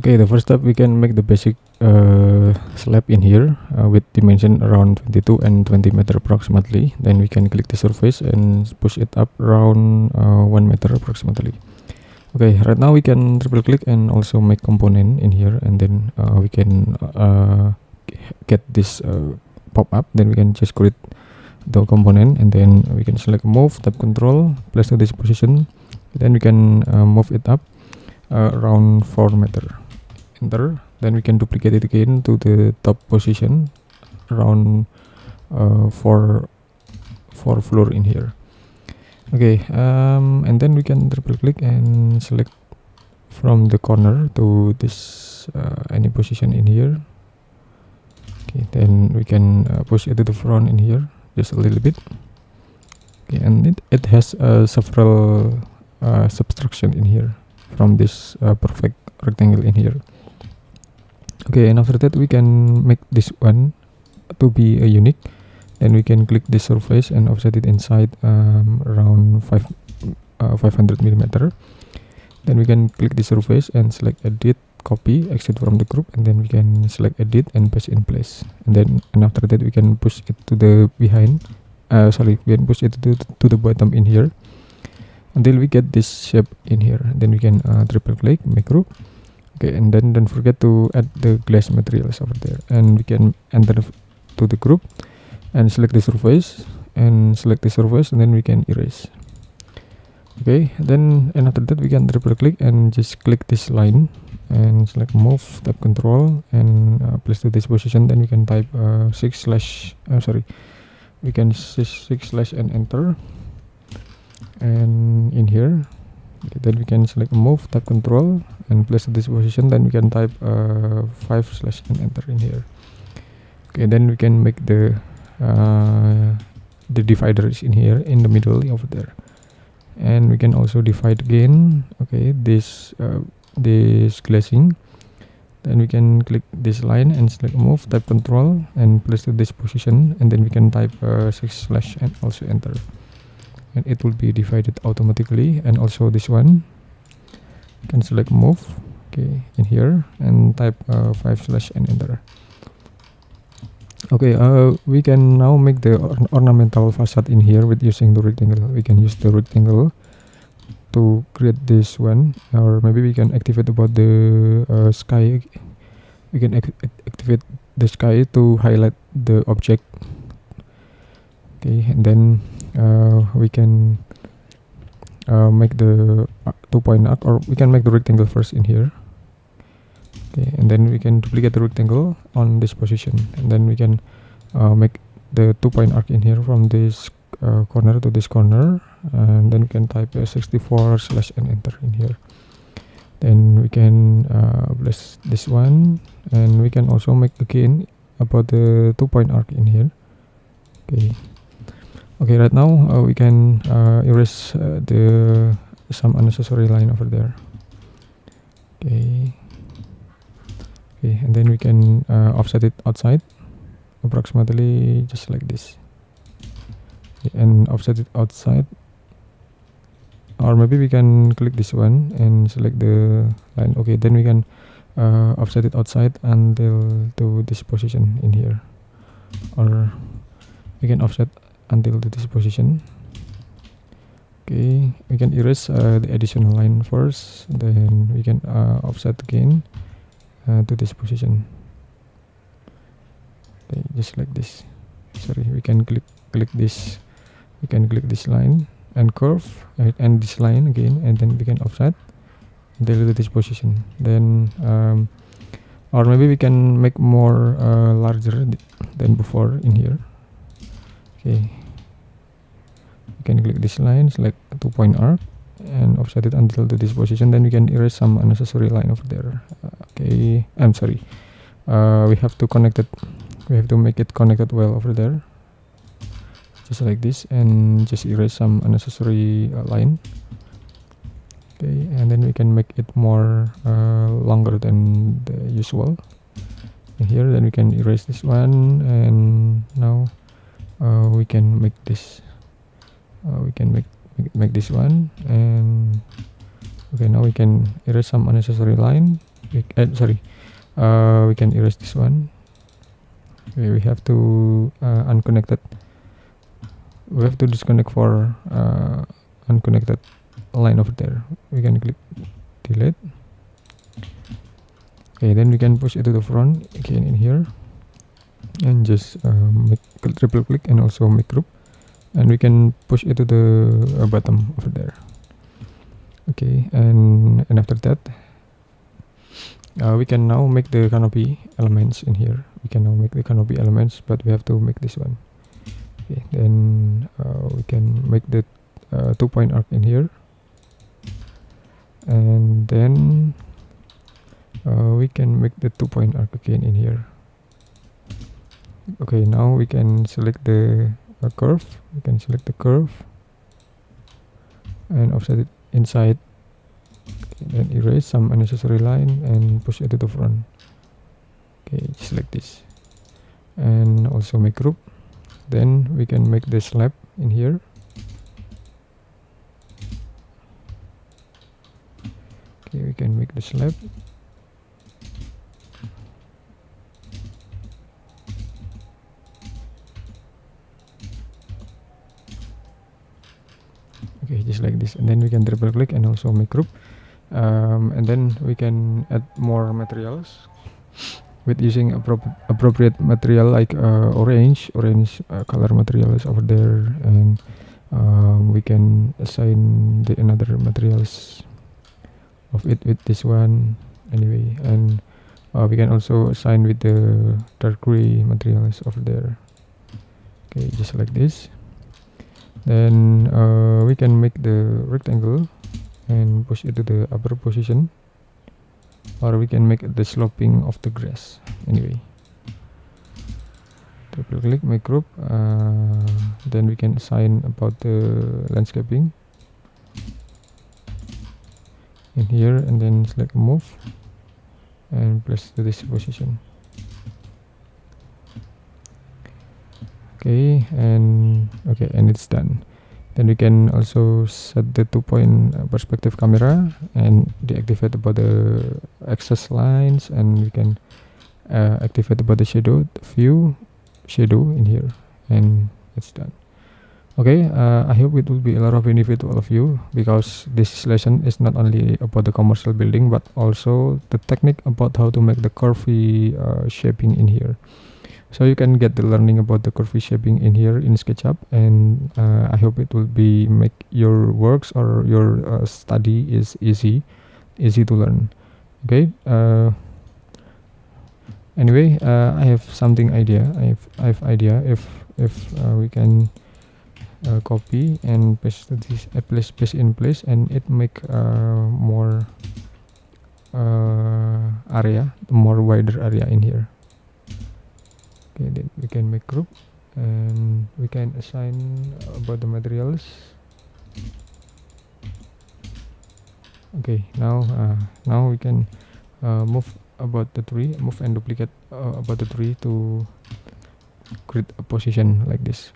Okay, the first step, we can make the basic slab in here with dimension around 22 and 20 meter approximately. Then we can click the surface and push it up around 1 meter approximately. Okay, right now we can triple click and also make component in here, and then we can get this pop up. Then we can just create the component, and then we can select move, tap control, place to this position. Then we can move it up around 4 meter. Enter. Then we can duplicate it again to the top position around 4 floor in here. Okay, and then we can triple click and select from the corner to this any position in here. Okay, then we can push it to the front in here just a little bit. Okay, and it has several subtraction in here from this perfect rectangle in here. Okay, and after that we can make this one to be a unique. Then we can click this surface and offset it inside around 500 millimeter. Then we can click the surface and select edit, copy, exit from the group, and then we can select edit and paste in place. And after that we can push it to the behind. We can push it to the bottom in here until we get this shape in here. Then we can triple click, make group. Okay, and then don't forget to add the glass materials over there, and we can enter to the group and select the surface and then we can erase. Okay, then and after that we can triple click and just click this line and select move, tap control, and place to this position. Then we can type we can 6/ and enter, and in here. Okay, then we can select move, tap control, and place to this position. Then we can type 5/ and enter in here. Okay, then we can make the dividers in here in the middle over there, and we can also divide again. Okay, this glazing. Then we can click this line and select move, tap control, and place to this position, and then we can type 6/ and also enter, and it will be divided automatically. And also this one, you can select move, okay, in here, and type 5/ and enter. Okay, we can now make the ornamental facade in here with using the rectangle. We can use the rectangle to create this one, or maybe we can activate about the sky. We can activate the sky to highlight the object. Okay, and then we can make the 2-point arc, or we can make the rectangle first in here. Okay, and then we can duplicate the rectangle on this position, and then we can make the 2-point arc in here from this corner to this corner, and then we can type 64/ and enter in here. Then we can place this one, and we can also make again about the 2-point arc in here. Okay, right now we can erase some unnecessary line over there. Okay, and then we can offset it outside approximately just like this. Okay, and offset it outside, or maybe we can click this one and select the line. Okay, then we can offset it outside until to this position in here, or we can offset until to this position. Okay, we can erase the additional line first, then we can offset again to this position. Okay, just like this. Sorry, we can click this. We can click this line and curve, and this line again, and then we can offset until to this position. Then or maybe we can make more larger than before in here. Okay, we can click this line, select 2-point arc, and offset it until to this position. Then we can erase some unnecessary line over there. Okay, I'm sorry. We have to connect it. We have to make it connected well over there, just like this, and just erase some unnecessary line. Okay, and then we can make it more longer than the usual in here. Then we can erase this one, and now we can make this. We can make this one, and okay, now we can erase some unnecessary line. Sorry, we can erase this one. Okay, we have to unconnected. We have to disconnect for unconnected line over there. We can click delete. Okay, then we can push it to the front again in here, and just make triple click and also make group, and we can push it to the bottom over there. Okay, and after that, we can now make the canopy elements in here. We can now make the canopy elements, but we have to make this one. Okay, then we can make the 2-point arc in here, and then we can make the 2-point arc again in here. Okay, now we can select the curve. We can select the curve and offset it inside. Okay, then erase some unnecessary line and push it to the front. Okay, just like this, and also make group. Then we can make the slab in here. Okay, we can make the slab. Okay, just like this, and then we can triple click and also make group, and then we can add more materials with using appropriate material like orange color materials over there, and we can assign the another materials of it with this one anyway, and we can also assign with the dark gray materials over there. Okay, just like this. Then we can make the rectangle and push it to the upper position, or we can make the sloping of the grass anyway. Triple click, make group, then we can assign about the landscaping in here, and then select move and place to this position. Okay, and it's done. Then we can also set the 2-point perspective camera and deactivate about the access lines, and we can activate about the shadow shadow in here, and it's done. Okay, I hope it will be a lot of benefit to all of you, because this lesson is not only about the commercial building but also the technique about how to make the curvy shaping in here. So you can get the learning about the curvy shaping in here in SketchUp, and I hope it will be make your works or your study is easy to learn. Okay, anyway, I have something idea. I have idea if we can copy and paste this paste in place, and it make more area, more wider area in here. Okay, then we can make group, and we can assign about the materials. Okay, now we can move about the tree, move and duplicate about the tree to create a position like this.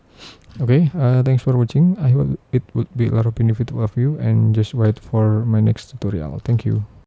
Okay, thanks for watching. I hope it would be a lot of benefit to all of you, and just wait for my next tutorial. Thank you.